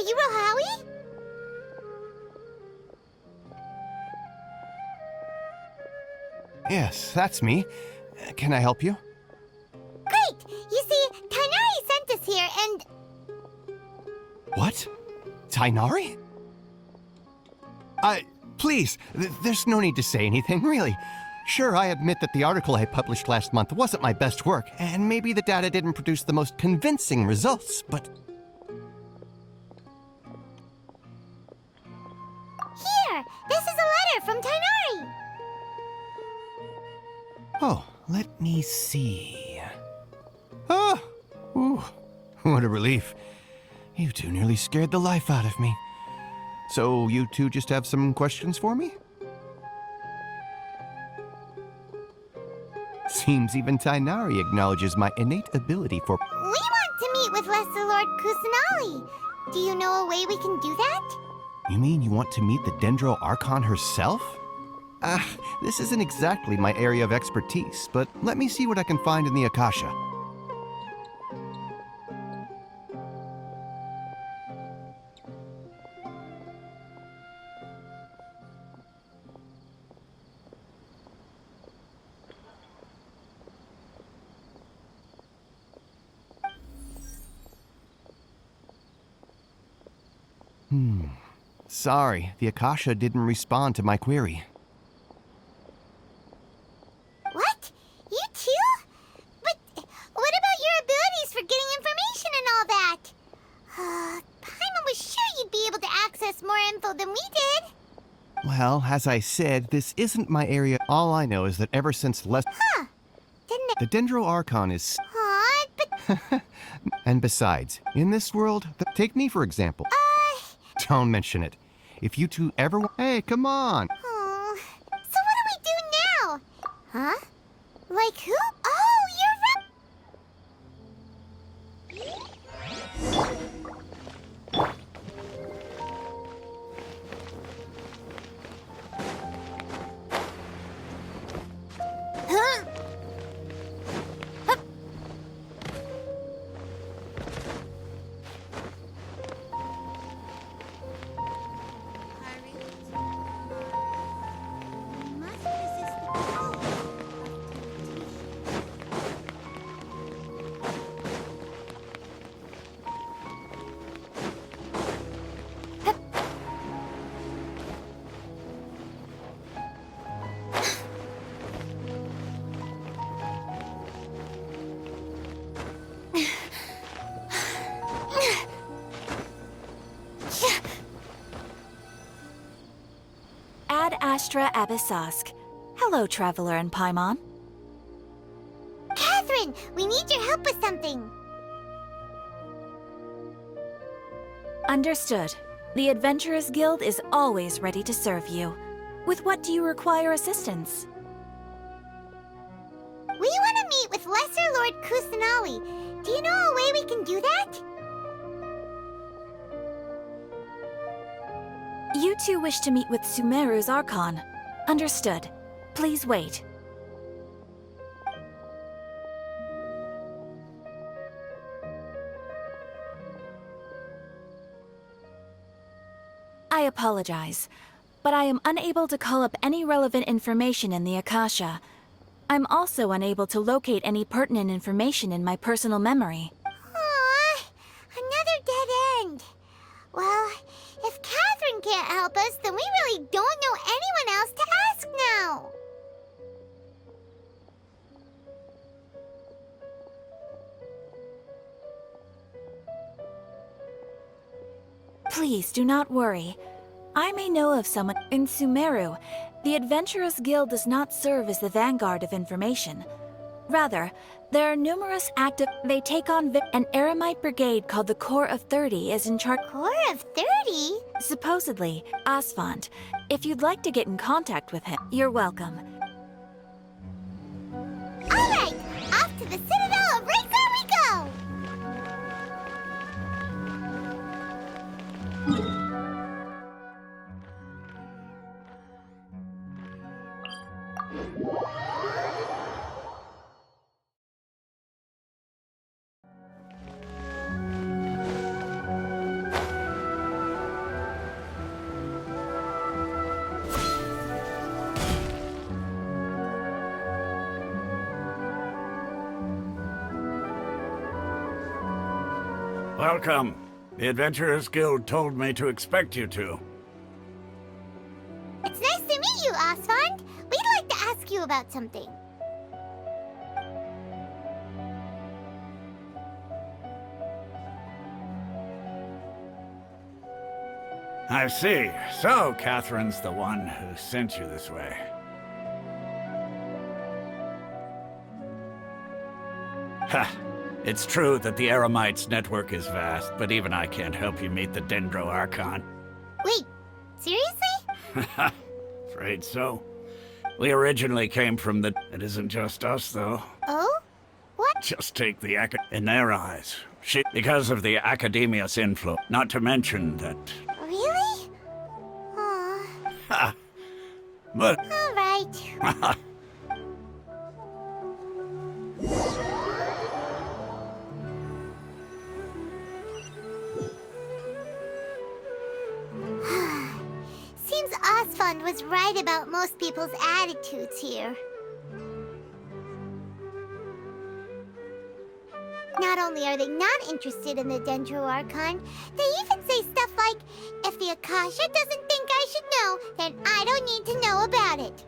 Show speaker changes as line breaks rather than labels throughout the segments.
you Rohawi?
Yes, that's me. Can I help you?
Great! You see, Tainari sent us here and...
What? Tainari? Please, there's no need to say anything, really. Sure, I admit that the article I published last month wasn't my best work, and maybe the data didn't produce the most convincing results, but...
Here! This is a letter from Tainari!
Oh, let me see... Oh! Ooh, what a relief. You two nearly scared the life out of me. So, you two just have some questions for me? Seems even Tainari acknowledges my innate ability for...
We want to meet with Lesser Lord Kusanali. Do you know a way we can do that?
You mean you want to meet the Dendro Archon herself? This isn't exactly my area of expertise, but let me see what I can find in the Akasha. Sorry, the Akasha didn't respond to my query.
What? You too? But what about your abilities for getting information and all that? Paimon was sure you'd be able to access more info than we did.
Well, as I said, this isn't my area. All I know is that ever since
Didn't it?
the Dendro Archon is...
Aw, but...
And besides, in this world, take me for example. Don't mention it. If you two ever... Hey, come on!
Oh, so what do we do now? Huh? Like who? Oh, you're right. Huh?
Ad Astra Abyssask. Hello, Traveler and Paimon.
Catherine, we need your help with something.
Understood. The Adventurers Guild is always ready to serve you. With what do you require assistance?
We want to meet with Lesser Lord Kusanali. Do you know a way we can do that?
You two wish to meet with Sumeru's Archon. Understood. Please wait. I apologize, but I am unable to call up any relevant information in the Akasha. I'm also unable to locate any pertinent information in my personal memory.
Aw, another dead end. Well, if Catherine can't help us, then we really don't know anyone else to ask now.
Please do not worry. I may know of someone in Sumeru. The Adventurers Guild does not serve as the vanguard of information. Rather, there are numerous active... They take on an Eremite brigade called the Corps of 30 is in charge...
Corps of 30?
Supposedly, Asphalt. If you'd like to get in contact with him, you're welcome.
All right, off to the Citadel of Razor we go!
Welcome. The Adventurers Guild told me to expect you two.
It's nice to meet you, Osfond. We'd like to ask you about something.
I see. So, Catherine's the one who sent you this way. Ha! It's true that the Eremites' network is vast, but even I can't help you meet the Dendro Archon.
Wait, seriously?
Afraid so. We originally came from the... It isn't just us, though.
Oh? What?
Just take the in their eyes. Because of the Academia's influence. Not to mention that...
Really? Aw.
Ha! But...
All right. Seems Osfond was right about most people's attitudes here. Not only are they not interested in the Dendro Archon, they even say stuff like, if the Akasha doesn't think I should know, then I don't need to know about it.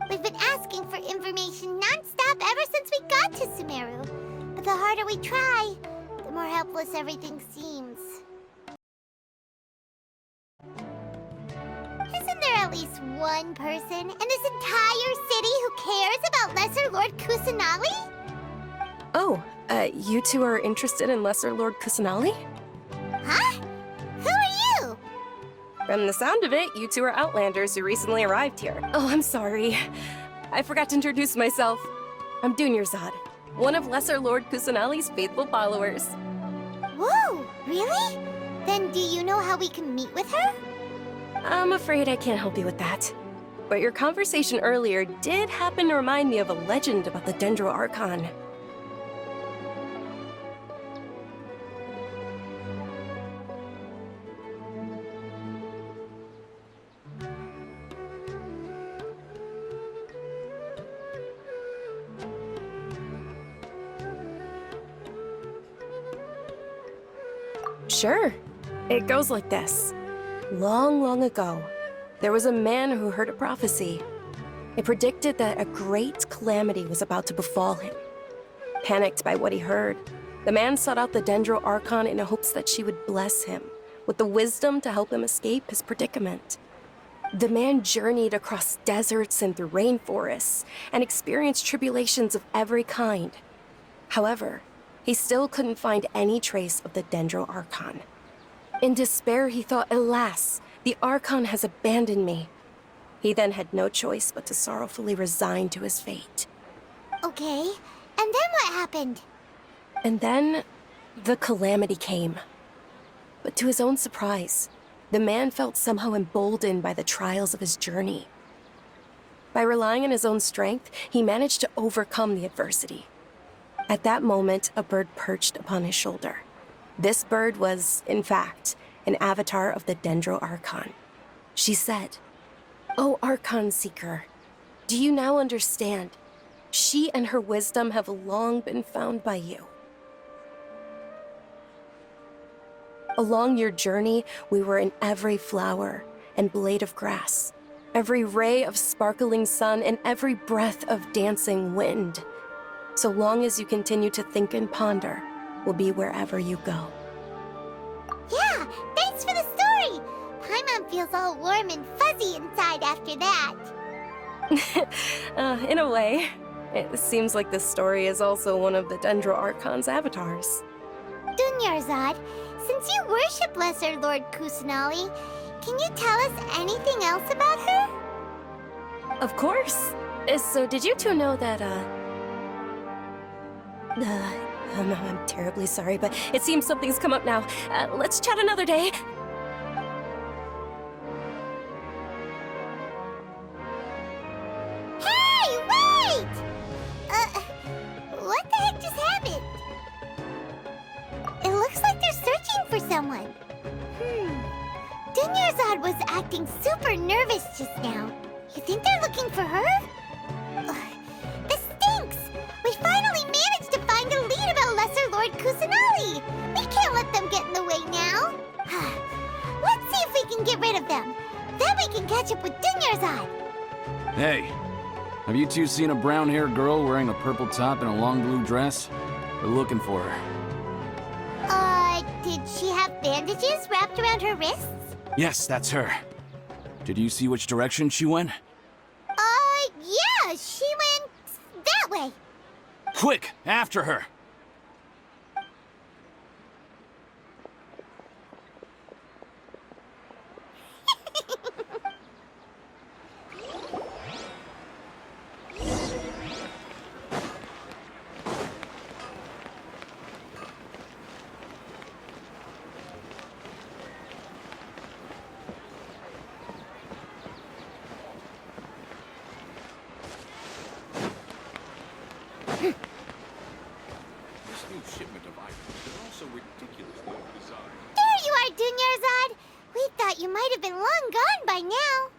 We've been asking for information non-stop ever since we got to Sumeru. But the harder we try, the more helpless everything seems. Isn't there at least one person in this entire city who cares about Lesser Lord Kusanali?
Oh, you two are interested in Lesser Lord Kusanali?
Huh? Who are you?
From the sound of it, you two are Outlanders who recently arrived here. Oh, I'm sorry. I forgot to introduce myself. I'm Dunyarzad, one of Lesser Lord Kusanali's faithful followers.
Whoa, really? Then do you know how we can meet with her?
I'm afraid I can't help you with that. But your conversation earlier did happen to remind me of a legend about the Dendro Archon. Sure. It goes like this. Long, long ago, there was a man who heard a prophecy. It predicted that a great calamity was about to befall him. Panicked by what he heard, the man sought out the Dendro Archon in hopes that she would bless him with the wisdom to help him escape his predicament. The man journeyed across deserts and through rainforests and experienced tribulations of every kind. However, he still couldn't find any trace of the Dendro Archon. In despair, he thought, alas, the Archon has abandoned me. He then had no choice but to sorrowfully resign to his fate.
Okay, and then what happened?
And then, the calamity came. But to his own surprise, the man felt somehow emboldened by the trials of his journey. By relying on his own strength, he managed to overcome the adversity. At that moment, a bird perched upon his shoulder. This bird was, in fact, an avatar of the Dendro Archon. She said, "O Archon Seeker, do you now understand? She and her wisdom have long been found by you. Along your journey, we were in every flower and blade of grass, every ray of sparkling sun, and every breath of dancing wind. So long as you continue to think and ponder, we'll be wherever you go."
Yeah, thanks for the story! Paimon feels all warm and fuzzy inside after that.
In a way. It seems like this story is also one of the Dendro Archon's avatars.
Dunyarzad, since you worship Lesser Lord Kusanali, can you tell us anything else about her?
Of course. So did you two know that, I'm terribly sorry, but it seems something's come up now. Let's chat another day.
Hey, wait! What the heck just happened? It looks like they're searching for someone. Dunyarzad was acting super nervous just now. You think they're looking for her? This stinks! We finally managed to find a lead about Lesser Lord Kusanali! We can't let
Hey, have you two seen a brown-haired girl wearing a purple top and a long blue dress? We're looking for her.
Did she have bandages wrapped around her wrists?
Yes, that's her. Did you see which direction she went?
Yeah, she went that way.
Quick, after her!
There you are, Dunyarzad. We thought you might have been long gone by now.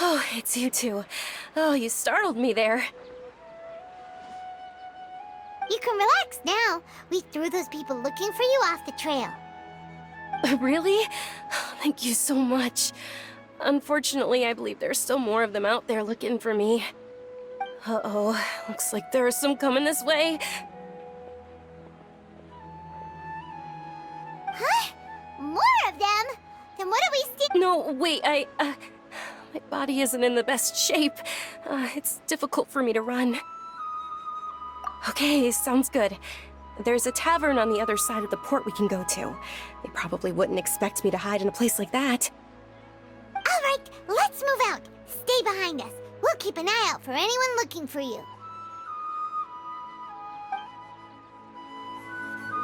Oh, it's you two. Oh, you startled me there.
You can relax now. We threw those people looking for you off the trail.
Really? Thank you so much. Unfortunately, I believe there's still more of them out there looking for me. Uh-oh, looks like there are some coming this way.
Huh? More of them? Then what do we see?
No, wait, my body isn't in the best shape. It's difficult for me to run. Okay, sounds good. There's a tavern on the other side of the port we can go to. They probably wouldn't expect me to hide in a place like that.
All right, let's move out. Stay behind us. We'll keep an eye out for anyone looking for you.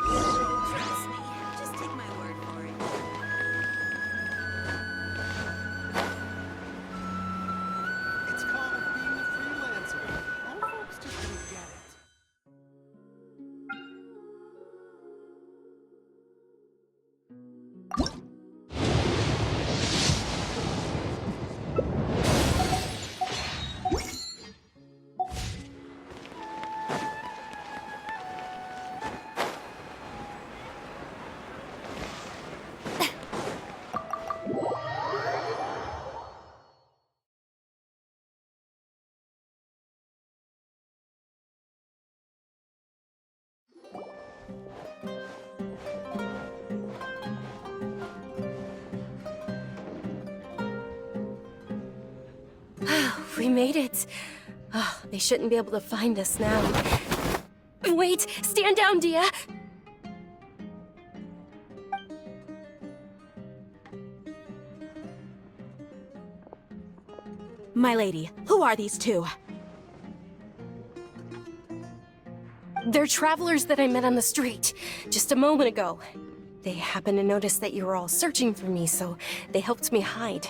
Trust me. Just take my word for it.
It's called being a freelancer. All folks just don't get it.
We made it. Oh, they shouldn't be able to find us now. Wait, stand down, Dehya.
My lady, who are these two?
They're travelers that I met on the street just a moment ago. They happened to notice that you were all searching for me, so they helped me hide.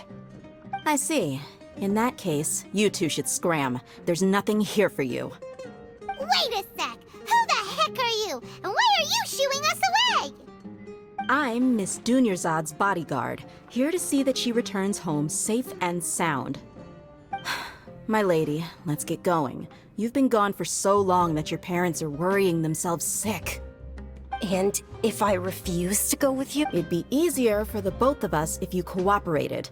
I see. In that case, you two should scram. There's nothing here for you.
Wait a sec. Who the heck are you? And why are you shooing us away?
I'm Miss Dunyarzad's bodyguard, here to see that she returns home safe and sound. My lady, let's get going. You've been gone for so long that your parents are worrying themselves sick.
And if I refuse to go with you?
It'd be easier for the both of us if you cooperated.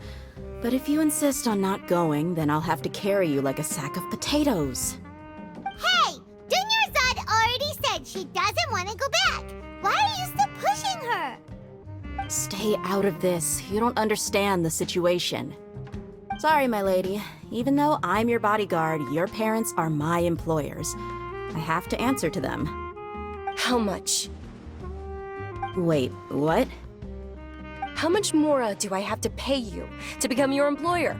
But if you insist on not going, then I'll have to carry you like a sack of potatoes.
Hey! Dunyarzad already said she doesn't want to go back. Why are you still pushing her?
Stay out of this. You don't understand the situation. Sorry, my lady. Even though I'm your bodyguard, your parents are my employers. I have to answer to them.
How much?
Wait, what?
How much more do I have to pay you to become your employer?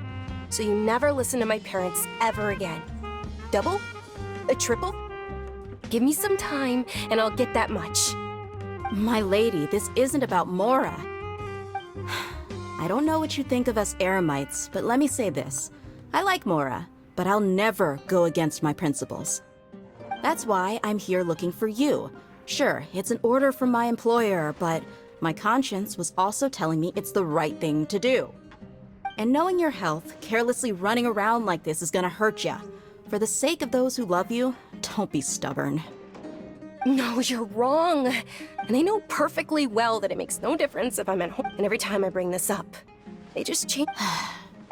So you never listen to my parents ever again. Double? A triple? Give me some time and I'll get that much.
My lady, this isn't about Mora. I don't know what you think of us Eremites, but let me say this. I like Mora, but I'll never go against my principles. That's why I'm here looking for you. Sure, it's an order from my employer, but my conscience was also telling me it's the right thing to do. And knowing your health, carelessly running around like this is gonna hurt ya. For the sake of those who love you, don't be stubborn.
No, you're wrong. And I know perfectly well that it makes no difference if I'm at home and every time I bring this up. They just change.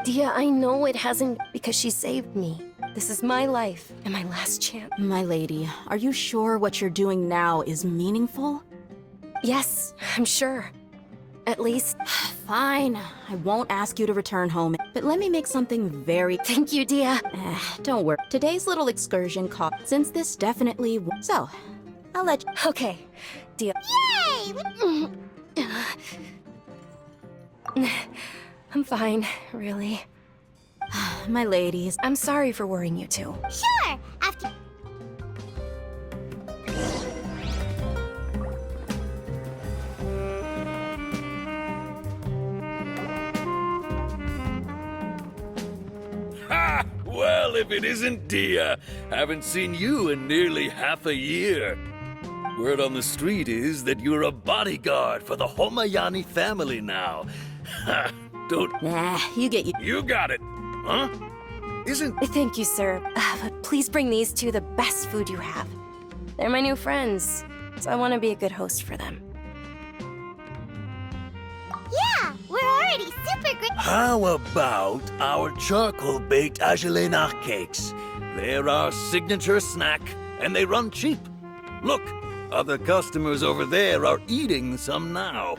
Dia, I know it hasn't because she saved me. This is my life and my last chance.
My lady, are you sure what you're doing now is meaningful?
Yes, I'm sure. At least...
Fine, I won't ask you to return home, but let me make something very...
Thank you, Dia.
Don't worry. Today's little excursion cost, since this definitely... So, I'll let you...
Okay, Dia.
Yay!
I'm fine, really.
My ladies,
I'm sorry for worrying you too.
Sure, after...
Ha! Well, if it isn't Dia. Haven't seen you in nearly half a year. Word on the street is that you're a bodyguard for the Homayani family now. Ha! Don't...
nah, you get you.
You got it. Huh? Isn't...
Thank you, sir. But please bring these two the best food you have. They're my new friends, so I want to be a good host for them.
Yeah, we're already super great.
How about our charcoal-baked Agelena cakes? They're our signature snack, and they run cheap. Look, other customers over there are eating some now.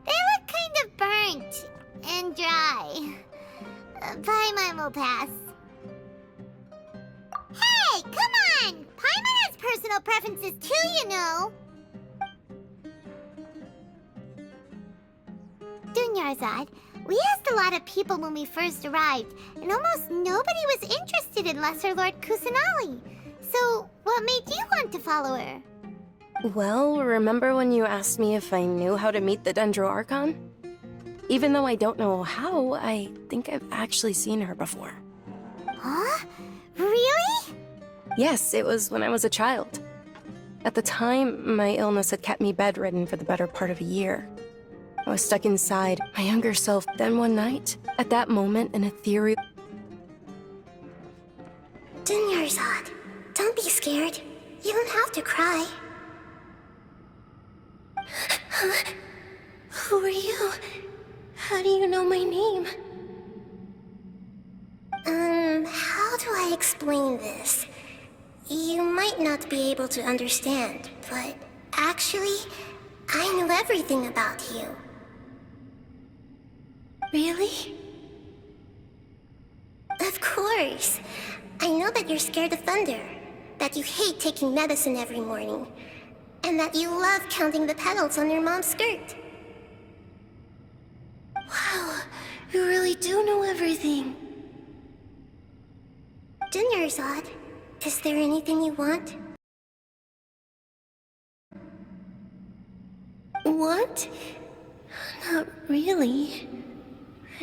They look kind of burnt and dry. Paimon will pass. Hey, come on! Paimon has personal preferences too, you know. Dunyarzad, we asked a lot of people when we first arrived, and almost nobody was interested in Lesser Lord Kusanali. So, what made you want to follow her?
Well, remember when you asked me if I knew how to meet the Dendro Archon? Even though I don't know how, I think I've actually seen her before.
Huh? Really?
Yes, it was when I was a child. At the time, my illness had kept me bedridden for the better part of a year. I was stuck inside, my younger self. Then one night, at that moment, an ethereal...
Dunyarzad, don't be scared. You don't have to cry.
Who are you? How do you know my name?
How do I explain this? You might not be able to understand, but actually, I knew everything about you.
Really?
Of course. I know that you're scared of thunder, that you hate taking medicine every morning, and that you love counting the petals on your mom's skirt.
Wow, you really do know everything.
Dunyarzad, is there anything you want?
What? Not really.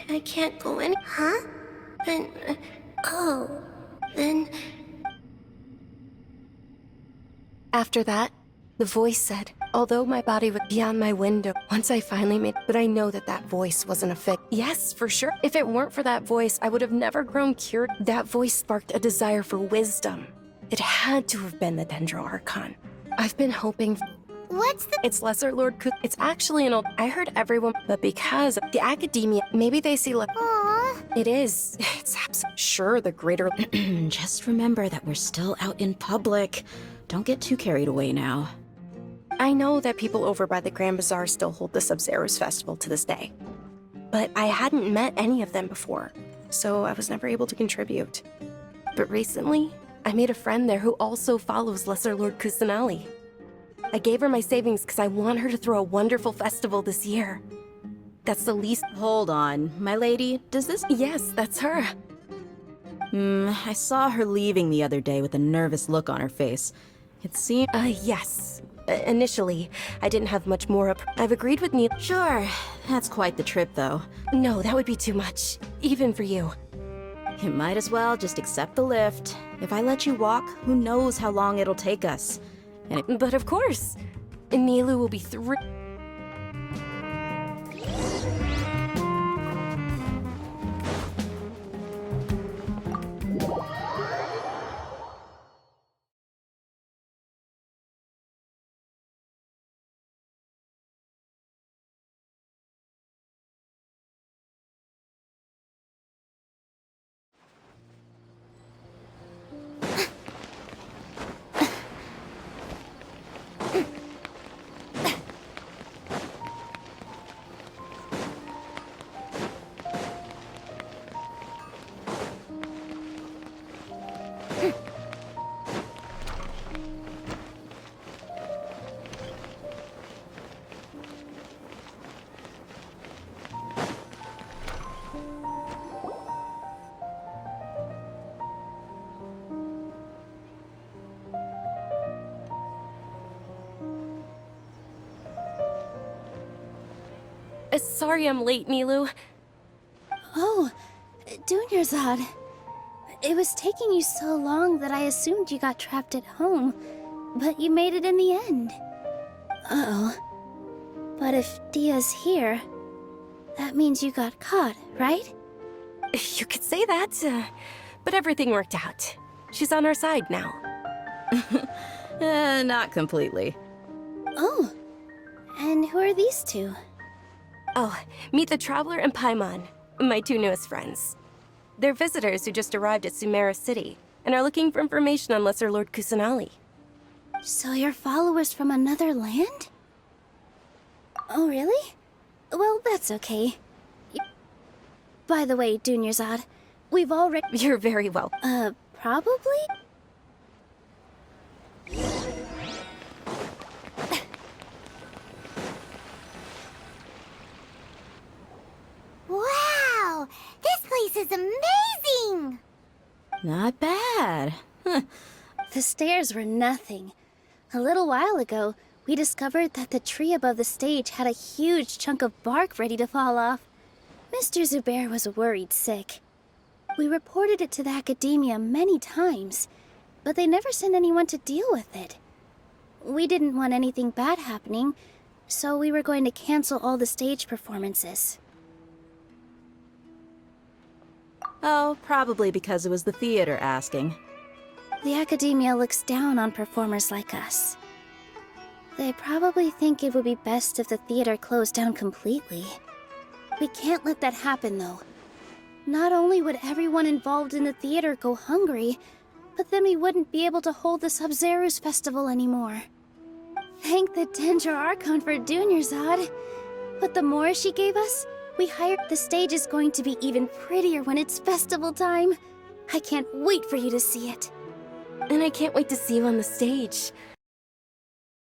I can't go any...
Huh?
Then...
Oh.
Then... After that, the voice said, although my body was beyond my window, once I finally made... But I know that that voice wasn't a fake. Yes, for sure. If it weren't for that voice, I would have never grown cured. That voice sparked a desire for wisdom. It had to have been the Dendro Archon. I've been hoping...
What's the...
It's Lesser Lord Ku... It's actually an old... I heard everyone... But because the academia... Maybe they see...
Aww.
It is. It's sure, the greater...
Just remember that we're still out in public. Don't get too carried away now.
I know that people over by the Grand Bazaar still hold the Sub-Zero's festival to this day. But I hadn't met any of them before, so I was never able to contribute. But recently, I made a friend there who also follows Lesser Lord Kusanali. I gave her my savings because I want her to throw a wonderful festival this year. That's the least...
Hold on, my lady, does this...
Yes, that's her.
I saw her leaving the other day with a nervous look on her face. It seemed...
Yes. Initially, I didn't have much more up. I've agreed with Neil.
Sure, that's quite the trip, though.
No, that would be too much. Even for you.
You might as well just accept the lift. If I let you walk, who knows how long it'll take us.
But of course, Nilu will be thrilled. Sorry I'm late, Milu.
Oh, Dunyarzad. It was taking you so long that I assumed you got trapped at home, but you made it in the end. Uh-oh. But if Dia's here, that means you got caught, right?
You could say that, but everything worked out. She's on our side now.
Not completely.
Oh, and who are these two?
Oh, meet the Traveler and Paimon, my two newest friends. They're visitors who just arrived at Sumeru City and are looking for information on Lesser Lord Kusanali.
So you're followers from another land? Oh, really? Well, that's okay. By the way, Dunyarzad, we've already...
You're very well.
Probably?
Wow! This place is amazing!
Not bad.
The stairs were nothing. A little while ago, we discovered that the tree above the stage had a huge chunk of bark ready to fall off. Mr. Zubair was worried sick. We reported it to the academia many times, but they never sent anyone to deal with it. We didn't want anything bad happening, so we were going to cancel all the stage performances.
Oh, probably because it was the theater asking.
The academia looks down on performers like us. They probably think it would be best if the theater closed down completely. We can't let that happen, though. Not only would everyone involved in the theater go hungry, but then we wouldn't be able to hold the Sub-Zerus festival anymore. Thank the Dendra Archon for Dunyarzad. But the more she gave us, we hired... The stage is going to be even prettier when it's festival time. I can't wait for you to see it.
And I can't wait to see you on the stage.